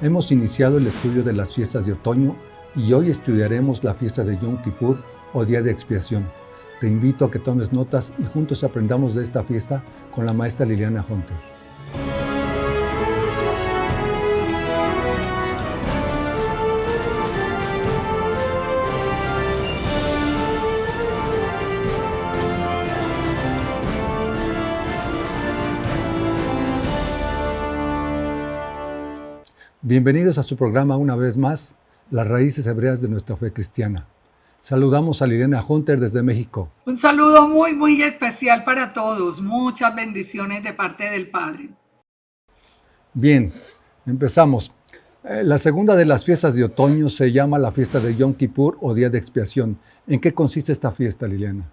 Hemos iniciado el estudio de las fiestas de otoño y hoy estudiaremos la fiesta de Yom Kippur o Día de Expiación. Te invito a que tomes notas y juntos aprendamos de esta fiesta con la maestra Liliana Hunter. Bienvenidos a su programa una vez más, Las Raíces Hebreas de Nuestra Fe Cristiana. Saludamos a Liliana Hunter desde México. Un saludo muy especial para todos. Muchas bendiciones de parte del Padre. Bien, empezamos. La segunda de las fiestas de otoño se llama la fiesta de Yom Kippur o Día de Expiación. ¿En qué consiste esta fiesta, Liliana?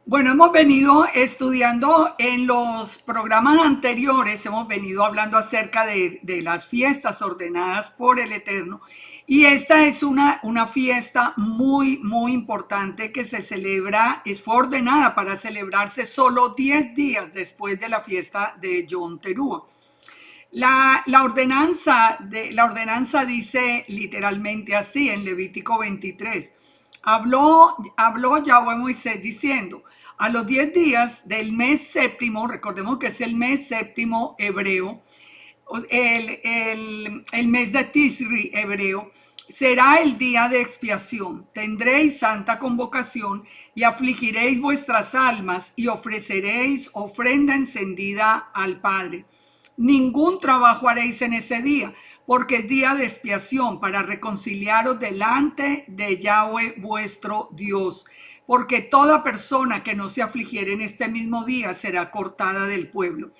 Bueno, hemos venido estudiando en los programas anteriores, hemos venido hablando acerca de las fiestas ordenadas por el Eterno. Y esta es una fiesta muy importante que se celebra, fue ordenada para celebrarse solo 10 días después de la fiesta de Yom Teruah. La ordenanza dice literalmente así en Levítico 23. Habló Yahweh Moisés diciendo: a los 10 días del mes séptimo, recordemos que es el mes séptimo hebreo, el mes de Tisri hebreo, será el día de expiación. Tendréis santa convocación y afligiréis vuestras almas y ofreceréis ofrenda encendida al Padre. Ningún trabajo haréis en ese día, porque es día de expiación para reconciliaros delante de Yahweh vuestro Dios. Porque toda persona que no se afligiere en este mismo día será cortada del pueblo.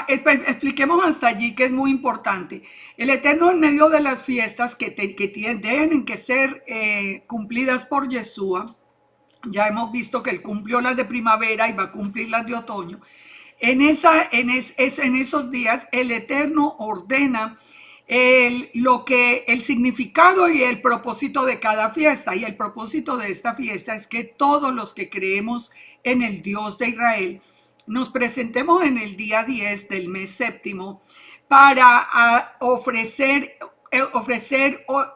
Expliquemos hasta allí, que es muy importante. El Eterno, en medio de las fiestas que tienen que ser cumplidas por Yeshua, ya hemos visto que él cumplió las de primavera y va a cumplir las de otoño. En esos días el Eterno ordena el significado y el propósito de cada fiesta. Y el propósito de esta fiesta es que todos los que creemos en el Dios de Israel nos presentemos en el día 10 del mes séptimo para ofrecer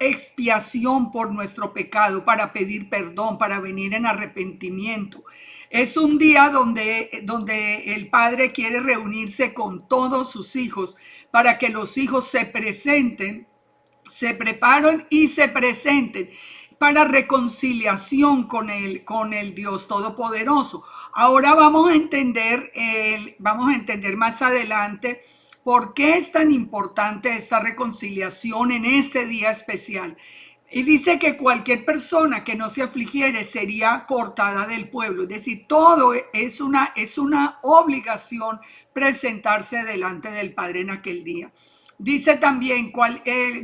expiación por nuestro pecado, para pedir perdón, para venir en arrepentimiento. Es un día donde el Padre quiere reunirse con todos sus hijos para que los hijos se presenten, se preparen y se presenten para reconciliación con el Dios Todopoderoso. Ahora vamos a entender más adelante por qué es tan importante esta reconciliación en este día especial. Y dice que cualquier persona que no se afligiere sería cortada del pueblo. Es decir, todo es una obligación presentarse delante del Padre en aquel día. Dice también,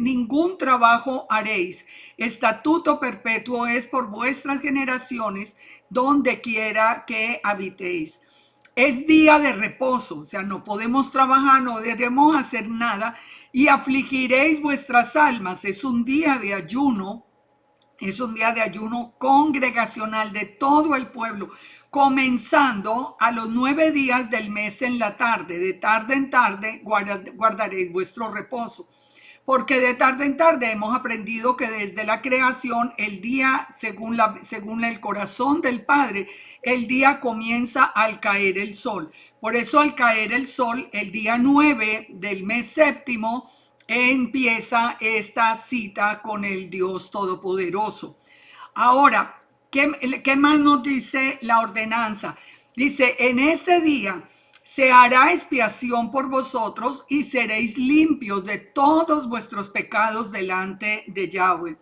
ningún trabajo haréis. Estatuto perpetuo es por vuestras generaciones, donde quiera que habitéis. Es día de reposo, o sea, no podemos trabajar, no debemos hacer nada. Y afligiréis vuestras almas. Es un día de ayuno. Es un día de ayuno congregacional de todo el pueblo, comenzando a los 9 días del mes en la tarde. De tarde en tarde guardaréis vuestro reposo. Porque de tarde en tarde hemos aprendido que desde la creación, el día, según el corazón del Padre, el día comienza al caer el sol. Por eso, al caer el sol, el día 9 del mes séptimo, empieza esta cita con el Dios Todopoderoso. Ahora, ¿qué más nos dice la ordenanza? Dice: en este día se hará expiación por vosotros y seréis limpios de todos vuestros pecados delante de Yahweh.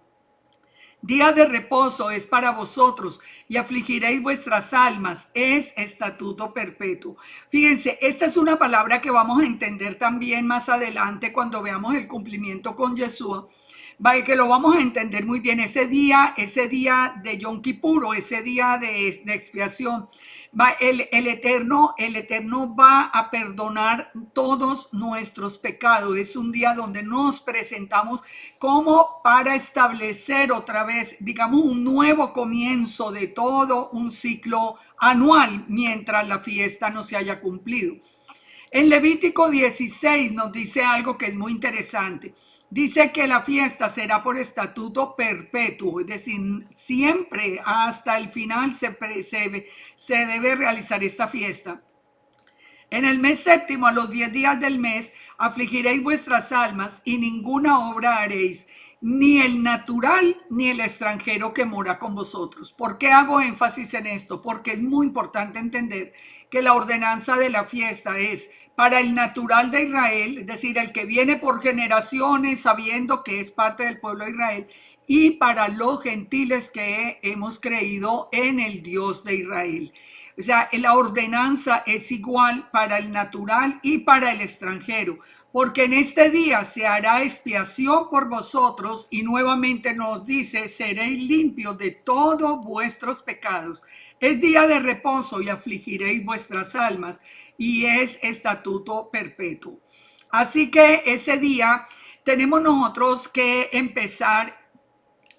Día de reposo es para vosotros y afligiréis vuestras almas. Es estatuto perpetuo. Fíjense, esta es una palabra que vamos a entender también más adelante cuando veamos el cumplimiento con Yeshua. Que lo vamos a entender muy bien. Ese día de Yom Kippur, o ese día de expiación, el Eterno va a perdonar todos nuestros pecados. Es un día donde nos presentamos como para establecer otra vez, digamos, un nuevo comienzo de todo un ciclo anual mientras la fiesta no se haya cumplido. En Levítico 16 nos dice algo que es muy interesante. Dice que la fiesta será por estatuto perpetuo, es decir, siempre hasta el final se debe realizar esta fiesta. En el mes séptimo, a los 10 días del mes, afligiréis vuestras almas y ninguna obra haréis, ni el natural ni el extranjero que mora con vosotros. ¿Por qué hago énfasis en esto? Porque es muy importante entender que la ordenanza de la fiesta es para el natural de Israel, es decir, el que viene por generaciones sabiendo que es parte del pueblo de Israel, y para los gentiles que hemos creído en el Dios de Israel. O sea, la ordenanza es igual para el natural y para el extranjero, porque en este día se hará expiación por vosotros y nuevamente nos dice, seréis limpios de todos vuestros pecados. Es día de reposo y afligiréis vuestras almas y es estatuto perpetuo. Así que ese día tenemos nosotros que empezar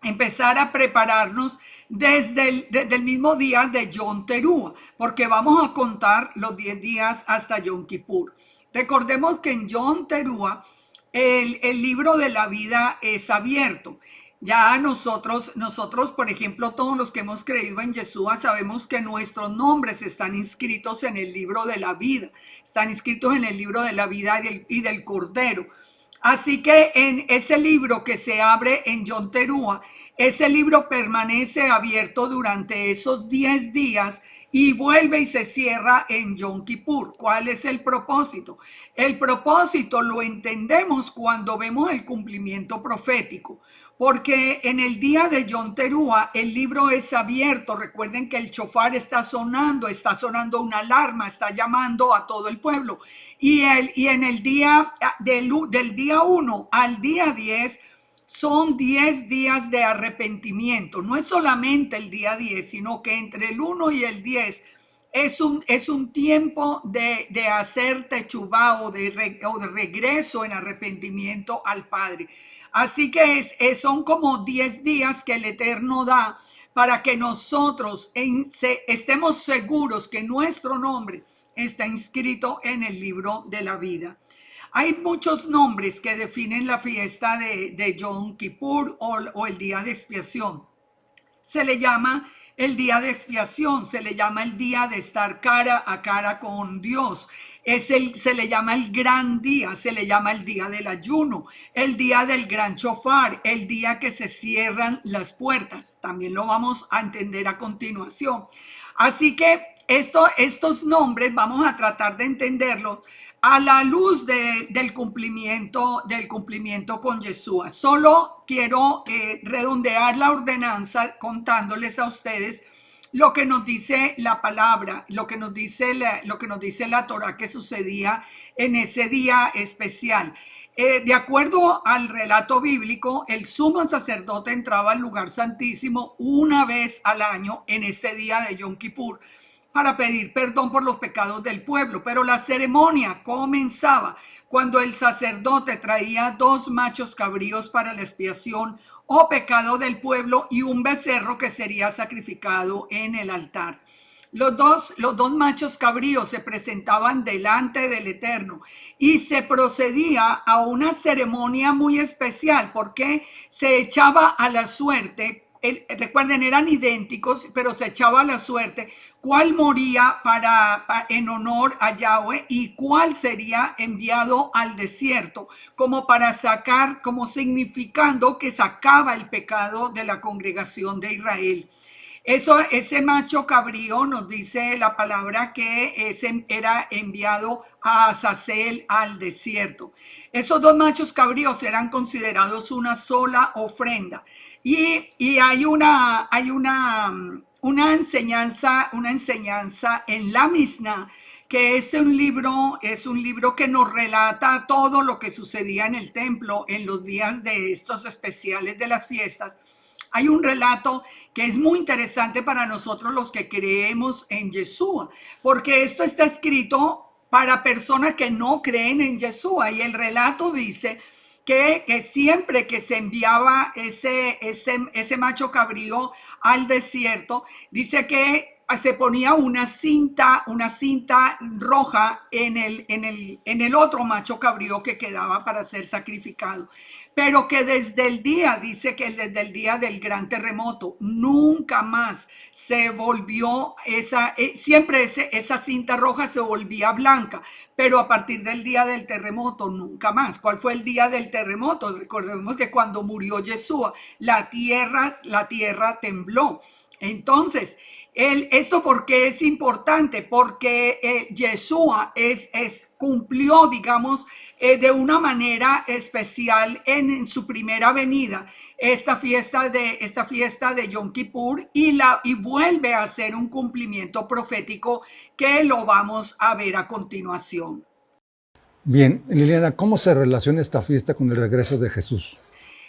a prepararnos desde el mismo día de Yom Teruah, porque vamos a contar los 10 días hasta Yom Kippur. Recordemos que en Yom Teruah el libro de la vida es abierto. Ya nosotros, por ejemplo, todos los que hemos creído en Yeshua, sabemos que nuestros nombres están inscritos en el libro de la vida, están inscritos en el libro de la vida y del Cordero. Así que en ese libro que se abre en Yom Teruah, ese libro permanece abierto durante esos 10 días y vuelve y se cierra en Yom Kippur. ¿Cuál es el propósito? El propósito lo entendemos cuando vemos el cumplimiento profético, porque en el día de Yom Teruah el libro es abierto. Recuerden que el shofar está sonando una alarma, está llamando a todo el pueblo. Y en el día del día 1 al día 10 son 10 días de arrepentimiento. No es solamente el día 10, sino que entre el 1 y el 10 es un tiempo de hacer techubá o de regreso en arrepentimiento al Padre. Así que son como 10 días que el Eterno da para que nosotros estemos seguros que nuestro nombre está inscrito en el libro de la vida. Hay muchos nombres que definen la fiesta de Yom Kippur o el día de expiación. Se le llama el día de expiación, se le llama el día de estar cara a cara con Dios. Se le llama el gran día, se le llama el día del ayuno, el día del gran shofar, el día que se cierran las puertas. También lo vamos a entender a continuación. Así que estos nombres vamos a tratar de entenderlos a la luz del cumplimiento con Yeshua. Solo quiero redondear la ordenanza contándoles a ustedes lo que nos dice la palabra, lo que nos dice la Torá que sucedía en ese día especial. De acuerdo al relato bíblico, el sumo sacerdote entraba al lugar santísimo una vez al año en este día de Yom Kippur para pedir perdón por los pecados del pueblo, pero la ceremonia comenzaba cuando el sacerdote traía 2 machos cabríos para la expiación o pecado del pueblo y un becerro que sería sacrificado en el altar. Los dos machos cabríos se presentaban delante del Eterno y se procedía a una ceremonia muy especial porque se echaba a la suerte. Recuerden, eran idénticos, pero se echaba a la suerte cuál moría en honor a Yahweh y cuál sería enviado al desierto, como para sacar, como significando que sacaba el pecado de la congregación de Israel. Ese macho cabrío nos dice la palabra que era enviado a Azazel al desierto. Esos 2 machos cabríos eran considerados una sola ofrenda. Y hay una enseñanza en la Mishnah, que es un libro que nos relata todo lo que sucedía en el templo en los días de estos especiales de las fiestas. Hay un relato que es muy interesante para nosotros los que creemos en Yeshua, porque esto está escrito para personas que no creen en Yeshua, y el relato dice que siempre que se enviaba ese macho cabrío al desierto, dice que se ponía una cinta roja en el otro macho cabrío que quedaba para ser sacrificado. Pero que desde el día, dice que desde el día del gran terremoto, nunca más se volvió siempre esa cinta roja se volvía blanca, pero a partir del día del terremoto, nunca más. ¿Cuál fue el día del terremoto? Recordemos que cuando murió Yeshua, la tierra tembló. Entonces, esto porque es importante, porque Yeshua cumplió, digamos, de una manera especial en su primera venida esta fiesta de Yom Kippur y vuelve a ser un cumplimiento profético que lo vamos a ver a continuación. Bien, Liliana, ¿cómo se relaciona esta fiesta con el regreso de Jesús?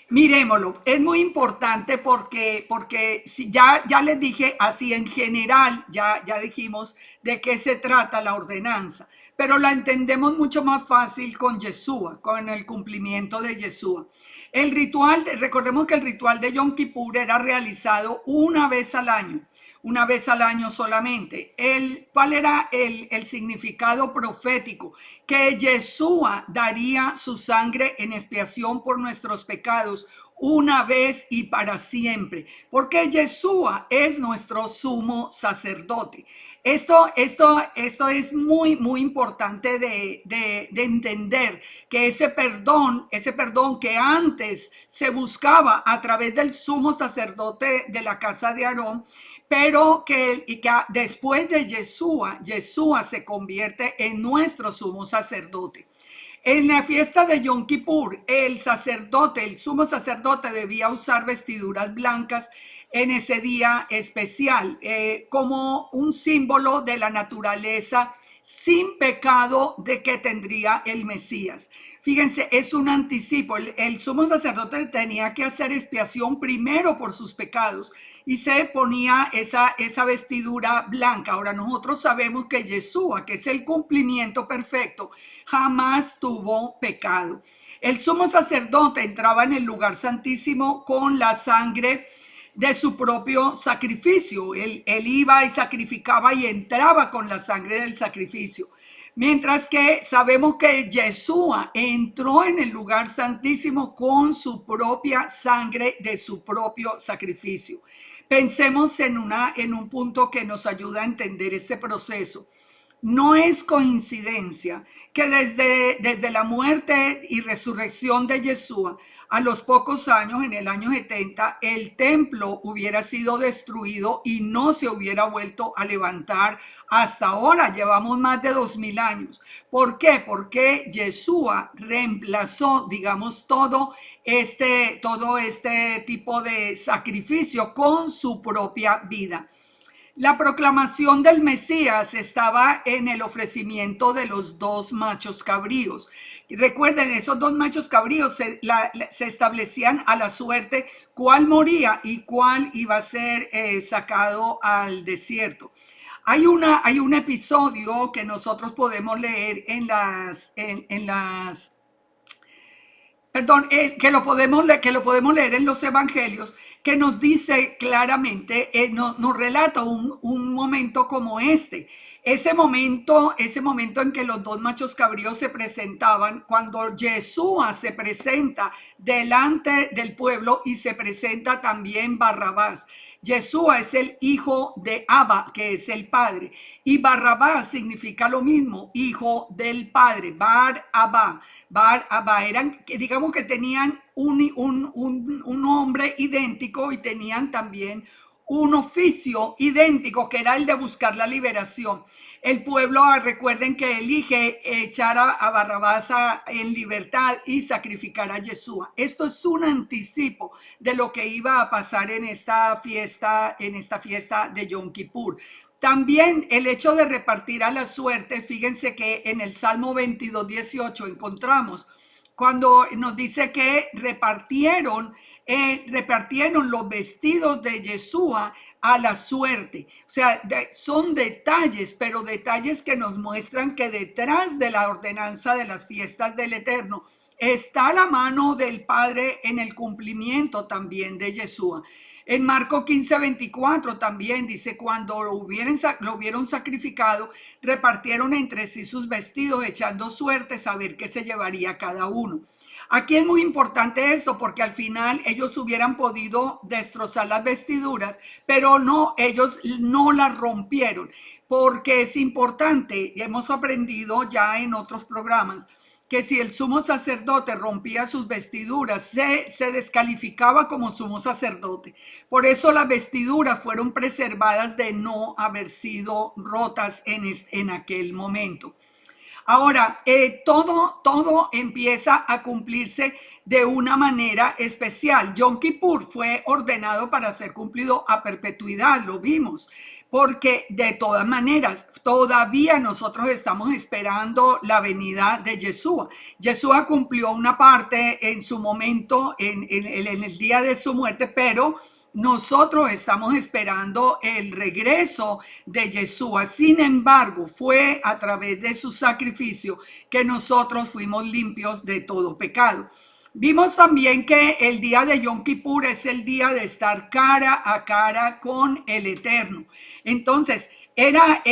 Miremoslo, es muy importante porque si ya les dije así en general, ya dijimos de qué se trata la ordenanza, pero la entendemos mucho más fácil con Yeshua, con el cumplimiento de Yeshua. El ritual, recordemos que el ritual de Yom Kippur era realizado una vez al año solamente. ¿Cuál era el significado profético? Que Yeshua daría su sangre en expiación por nuestros pecados una vez y para siempre, porque Yeshua es nuestro sumo sacerdote. Esto es muy importante de entender, que ese perdón que antes se buscaba a través del sumo sacerdote de la casa de Aarón, pero que después de Yeshua se convierte en nuestro sumo sacerdote. En la fiesta de Yom Kippur, el sumo sacerdote debía usar vestiduras blancas en ese día especial, como un símbolo de la naturaleza sin pecado de que tendría el Mesías. Fíjense, es un anticipo. El sumo sacerdote tenía que hacer expiación primero por sus pecados y se ponía esa vestidura blanca. Ahora nosotros sabemos que Yeshua, que es el cumplimiento perfecto, jamás tuvo pecado. El sumo sacerdote entraba en el lugar santísimo con la sangre de su propio sacrificio. Él iba y sacrificaba y entraba con la sangre del sacrificio. Mientras que sabemos que Yeshua entró en el lugar santísimo con su propia sangre de su propio sacrificio. Pensemos en un punto que nos ayuda a entender este proceso. No es coincidencia que desde la muerte y resurrección de Yeshua, a los pocos años, en el año 70, el templo hubiera sido destruido y no se hubiera vuelto a levantar hasta ahora. Llevamos más de 2000 años. ¿Por qué? Porque Yeshua reemplazó, digamos, todo este tipo de sacrificio con su propia vida. La proclamación del Mesías estaba en el ofrecimiento de los dos machos cabríos. Recuerden, esos dos machos cabríos se establecían a la suerte cuál moría y cuál iba a ser sacado al desierto. Hay un episodio que nosotros podemos leer que lo podemos leer en los evangelios, que nos dice claramente, nos relata un momento como este. Ese momento en que los dos machos cabríos se presentaban, cuando Yeshua se presenta delante del pueblo y se presenta también Barrabás. Yeshua es el hijo de Abba, que es el padre, y Barrabás significa lo mismo, hijo del padre. Bar Abba eran, digamos que tenían un nombre idéntico y tenían también un oficio idéntico, que era el de buscar la liberación. El pueblo, recuerden que elige echar a Barrabás en libertad y sacrificar a Yeshua. Esto es un anticipo de lo que iba a pasar en esta fiesta de Yom Kippur. También el hecho de repartir a la suerte, fíjense que en el Salmo 22:18 encontramos cuando nos dice que repartieron los vestidos de Yeshua a la suerte. O sea, son detalles, pero detalles que nos muestran que detrás de la ordenanza de las fiestas del Eterno está la mano del Padre en el cumplimiento también de Yeshua. En Marco 15:24 también dice, cuando lo hubieron sacrificado, repartieron entre sí sus vestidos, echando suertes a ver qué se llevaría cada uno. Aquí es muy importante esto porque al final ellos hubieran podido destrozar las vestiduras, pero no, ellos no las rompieron, porque es importante, y hemos aprendido ya en otros programas, que si el sumo sacerdote rompía sus vestiduras, se descalificaba como sumo sacerdote. Por eso las vestiduras fueron preservadas de no haber sido rotas en aquel momento. Ahora, todo empieza a cumplirse de una manera especial. Yom Kippur fue ordenado para ser cumplido a perpetuidad, lo vimos, porque de todas maneras, todavía nosotros estamos esperando la venida de Yeshua. Yeshua cumplió una parte en su momento, en el día de su muerte, pero nosotros estamos esperando el regreso de Yeshua. Sin embargo, fue a través de su sacrificio que nosotros fuimos limpios de todo pecado. Vimos también que el día de Yom Kippur es el día de estar cara a cara con el Eterno. Entonces, era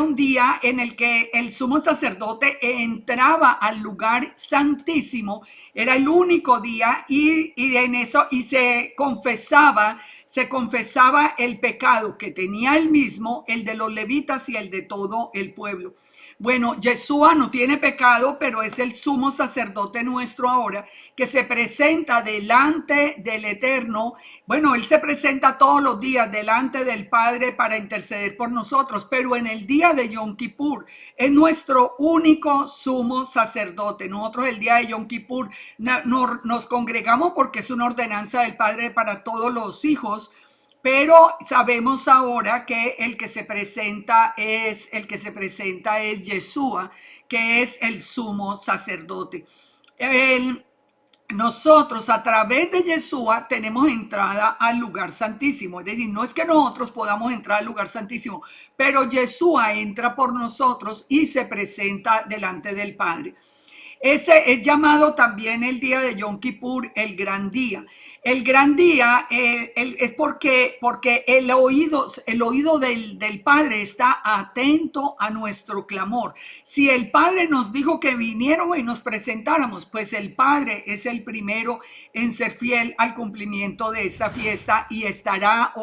un día en el que el sumo sacerdote entraba al lugar santísimo. Era el único día y en eso y se confesaba el pecado que tenía él mismo, el de los levitas y el de todo el pueblo. Bueno, Yeshua no tiene pecado, pero es el sumo sacerdote nuestro ahora, que se presenta delante del Eterno. Bueno, él se presenta todos los días delante del Padre para interceder por nosotros, pero en el día de Yom Kippur es nuestro único sumo sacerdote. Nosotros el día de Yom Kippur nos congregamos porque es una ordenanza del Padre para todos los hijos. Pero sabemos ahora que el que se presenta es Yeshua, que es el sumo sacerdote. Nosotros a través de Yeshua tenemos entrada al lugar santísimo. Es decir, no es que nosotros podamos entrar al lugar santísimo, pero Yeshua entra por nosotros y se presenta delante del Padre. Ese es llamado también el día de Yom Kippur, el gran día. El gran día es porque el oído del Padre está atento a nuestro clamor. Si el Padre nos dijo que viniéramos y nos presentáramos, pues el Padre es el primero en ser fiel al cumplimiento de esta fiesta y estará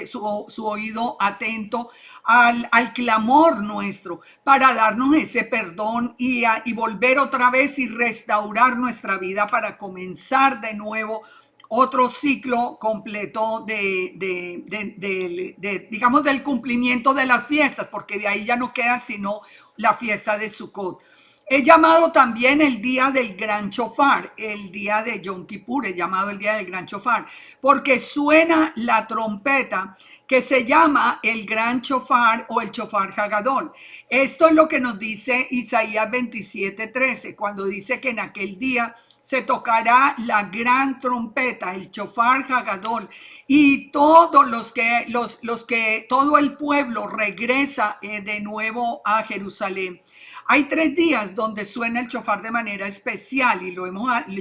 su oído atento al clamor nuestro para darnos ese perdón y volver otra vez y restaurar nuestra vida para comenzar de nuevo otro ciclo completo digamos, del cumplimiento de las fiestas, porque de ahí ya no queda sino la fiesta de Sukkot. Es llamado también el día del gran shofar, el día de Yom Kippur, es llamado el día del gran shofar, porque suena la trompeta que se llama el gran shofar o el shofar Hagadol. Esto es lo que nos dice Isaías 27:13, cuando dice que en aquel día se tocará la gran trompeta, el shofar Hagadol, y todos todo el pueblo regresa de nuevo a Jerusalén. Hay 3 días donde suena el shofar de manera especial y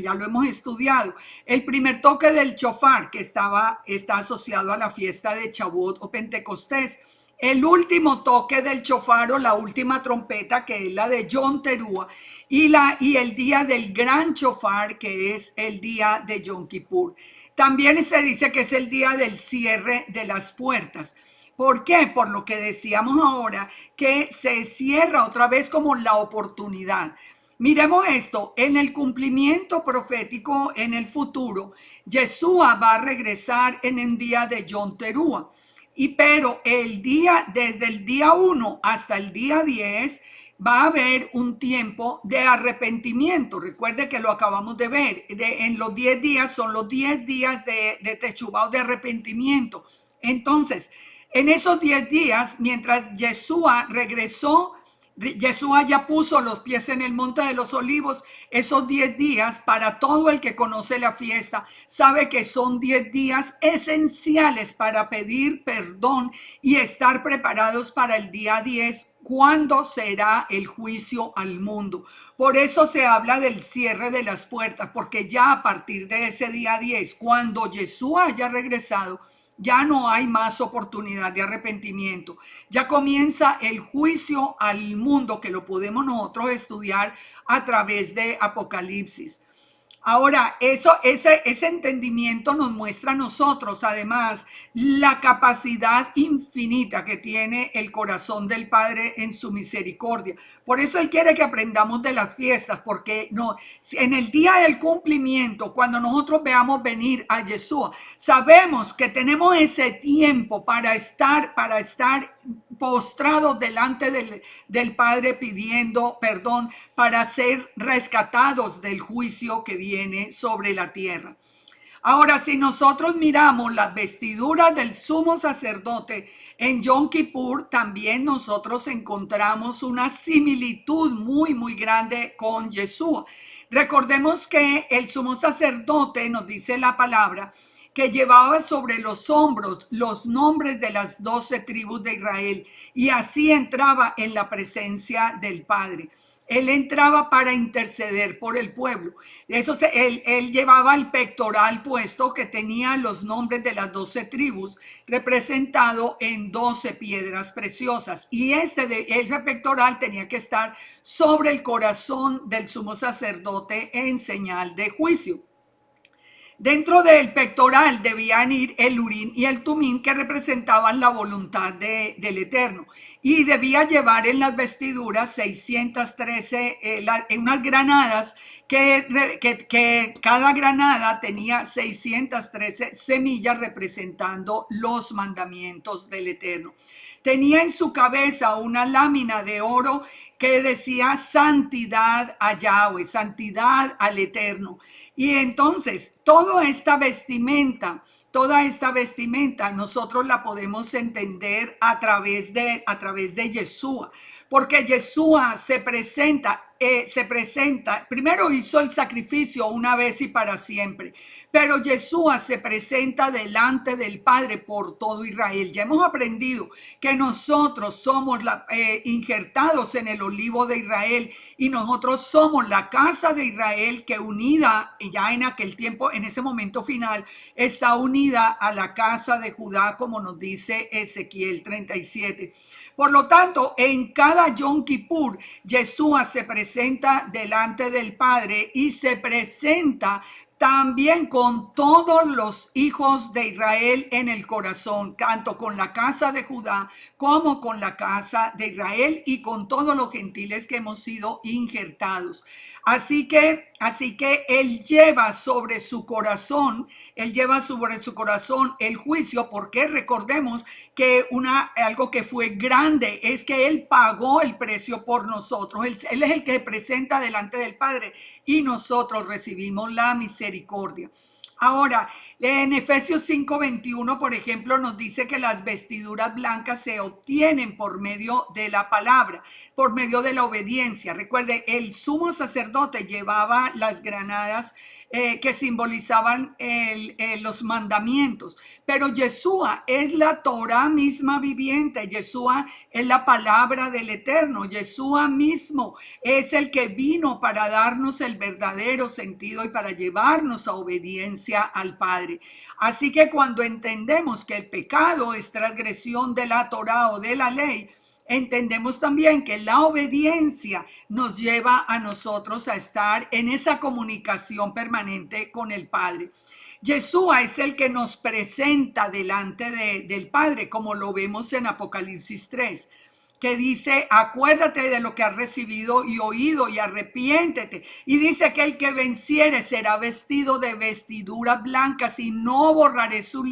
ya lo hemos estudiado. El primer toque del shofar que está asociado a la fiesta de Shavuot o Pentecostés. El último toque del shofar o la última trompeta, que es la de Yom Teruah, y el día del gran shofar, que es el día de Yom Kippur. También se dice que es el día del cierre de las puertas. ¿Por qué? Por lo que decíamos ahora, que se cierra otra vez como la oportunidad. Miremos esto, en el cumplimiento profético en el futuro, Yeshua va a regresar en el día de Yom Teruah. Pero desde el día 1 hasta el día 10 va a haber un tiempo de arrepentimiento. Recuerde que lo acabamos de ver. En los 10 días son los 10 días de Teshuvah o de arrepentimiento. Entonces, en esos 10 días, mientras Yeshua regresó Yeshua ya puso los pies en el monte de los olivos. Esos 10 días, para todo el que conoce la fiesta, sabe que son 10 días esenciales para pedir perdón y estar preparados para el día 10, cuando será el juicio al mundo. Por eso se habla del cierre de las puertas, porque ya a partir de ese día 10, cuando Yeshua haya regresado, ya no hay más oportunidad de arrepentimiento. Ya comienza el juicio al mundo, que lo podemos nosotros estudiar a través de Apocalipsis. Ahora, ese entendimiento nos muestra a nosotros, además, la capacidad infinita que tiene el corazón del Padre en su misericordia. Por eso Él quiere que aprendamos de las fiestas, porque no, en el día del cumplimiento, cuando nosotros veamos venir a Yeshua, sabemos que tenemos ese tiempo para estar postrados delante del Padre pidiendo perdón, para ser rescatados del juicio que viene sobre la tierra. Ahora, si nosotros miramos las vestiduras del sumo sacerdote en Yom Kippur, también nosotros encontramos una similitud muy grande con Yeshua. Recordemos que el sumo sacerdote, nos dice la palabra, que llevaba sobre los hombros los nombres de las 12 tribus de Israel, y así entraba en la presencia del Padre. Él entraba para interceder por el pueblo. Él llevaba el pectoral puesto, que tenía los nombres de las 12 tribus representado en 12 piedras preciosas. Y ese pectoral tenía que estar sobre el corazón del sumo sacerdote en señal de juicio. Dentro del pectoral debían ir el Urim y el Tumim, que representaban la voluntad del Eterno. Y debía llevar en las vestiduras 613, unas granadas que cada granada tenía 613 semillas representando los mandamientos del Eterno. Tenía en su cabeza una lámina de oro que decía santidad a Yahweh, santidad al Eterno. Y entonces toda esta vestimenta nosotros la podemos entender a través de Yeshua, porque Yeshua se presenta, primero hizo el sacrificio una vez y para siempre, pero Yeshua se presenta delante del Padre por todo Israel. Ya hemos aprendido que nosotros somos injertados en el olivo de Israel, y nosotros somos la casa de Israel, que unida, y ya en aquel tiempo, en ese momento final, está unida a la casa de Judá, como nos dice Ezequiel 37. Por lo tanto, en cada Yom Kippur, Yeshua se presenta delante del Padre y se presenta también con todos los hijos de Israel en el corazón, tanto con la casa de Judá como con la casa de Israel y con todos los gentiles que hemos sido injertados. Así que él lleva sobre su corazón, el juicio, porque recordemos que algo que fue grande es que él pagó el precio por nosotros. Él es el que presenta delante del Padre, y nosotros recibimos la misericordia. Ahora, en Efesios 5:21, por ejemplo, nos dice que las vestiduras blancas se obtienen por medio de la palabra, por medio de la obediencia. Recuerde, el sumo sacerdote llevaba las granadas que simbolizaban los mandamientos, pero Yeshua es la Torah misma viviente. Yeshua es la palabra del Eterno. Yeshua mismo es el que vino para darnos el verdadero sentido y para llevarnos a obediencia al Padre. Así que cuando entendemos que el pecado es transgresión de la Torah o de la ley, entendemos también que la obediencia nos lleva a nosotros a estar en esa comunicación permanente con el Padre. Yeshua es el que nos presenta delante del Padre, como lo vemos en Apocalipsis 3, que dice: acuérdate de lo que has recibido y oído y arrepiéntete. Y dice que el que venciere será vestido de vestiduras blancas, y no borraré su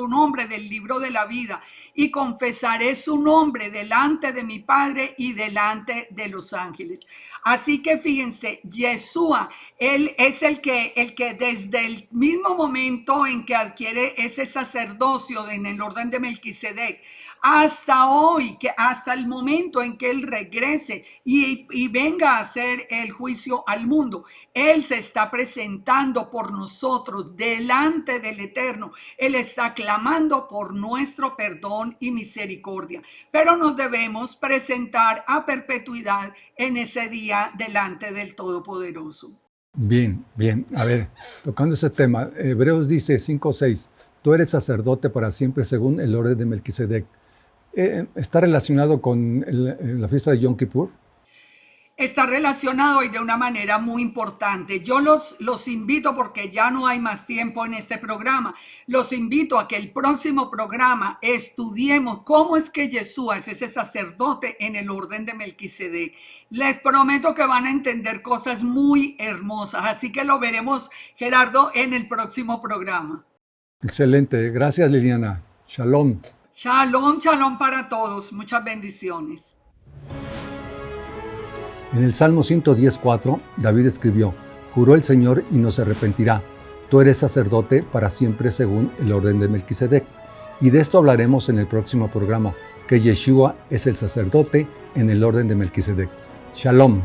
nombre del libro de la vida, y confesaré su nombre delante de mi Padre y delante de los ángeles. Así que fíjense, Yeshua, él es el que desde el mismo momento en que adquiere ese sacerdocio en el orden de Melquisedec, hasta hoy, que hasta el momento en que Él regrese y venga a hacer el juicio al mundo. Él se está presentando por nosotros delante del Eterno. Él está clamando por nuestro perdón y misericordia, pero nos debemos presentar a perpetuidad en ese día delante del Todopoderoso. Bien, bien. A ver, tocando ese tema, Hebreos dice 5:6, tú eres sacerdote para siempre según el orden de Melquisedec. ¿Está relacionado con la fiesta de Yom Kippur? Está relacionado y de una manera muy importante. Yo los invito, porque ya no hay más tiempo en este programa, los invito a que el próximo programa estudiemos cómo es que Yeshua es ese sacerdote en el orden de Melquisedec. Les prometo que van a entender cosas muy hermosas, así que lo veremos, Gerardo, en el próximo programa. Excelente. Gracias, Liliana. Shalom. Shalom, shalom para todos. Muchas bendiciones. En el Salmo 110:4, David escribió, juró el Señor y no se arrepentirá. Tú eres sacerdote para siempre según el orden de Melquisedec. Y de esto hablaremos en el próximo programa, que Yeshua es el sacerdote en el orden de Melquisedec. Shalom.